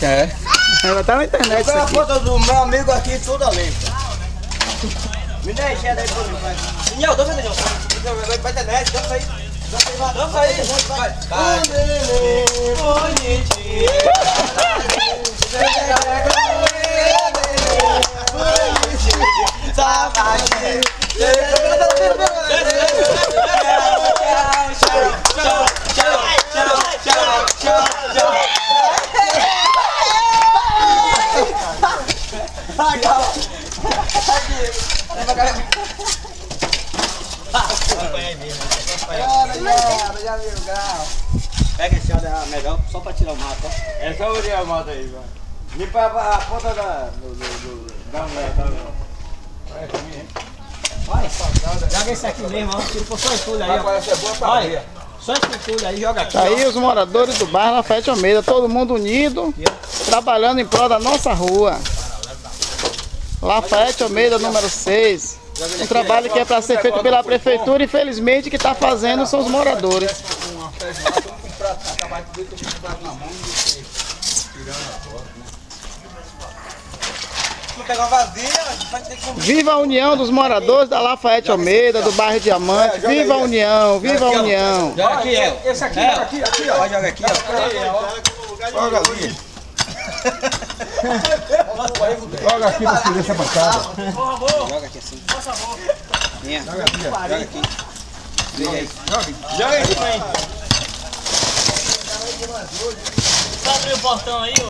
É. Ela tá na internet isso Tem a aqui. foto do meu amigo aqui, toda limpa. Me dá enxerga aí por mim, vai. Daniel, dança, Daniel. Vai pra internet, dança aí. Dança aí, vai. Pega esse olho melhor, só pra tirar o mato, ó. É só olhar a moto aí, vai. Limpa a ponta da mulher. Vai, joga esse aqui mesmo, ó. Se for só entulho aí, ó. Olha, só esse entulho aí, joga aqui. Tá aí os moradores do bairro Lafayette Almeida, todo mundo unido, trabalhando em prol da nossa rua. Lafayette Almeida, número 6. Um trabalho que é para ser feito pela prefeitura, infelizmente, que está fazendo são os moradores. Não pegar vazia, vai ter que... Viva a união dos moradores da Lafayette Almeida, do bairro Diamante. Viva a união, viva a união. Joga aqui, esse aqui, aqui, ó. Vai jogar aqui, ó. Joga ali. Joga aqui pra escolher essa bancada. Joga aqui assim. Venha. Joga aqui. Vem aí. Joga aqui, mãe. Abre o portão aí, ó.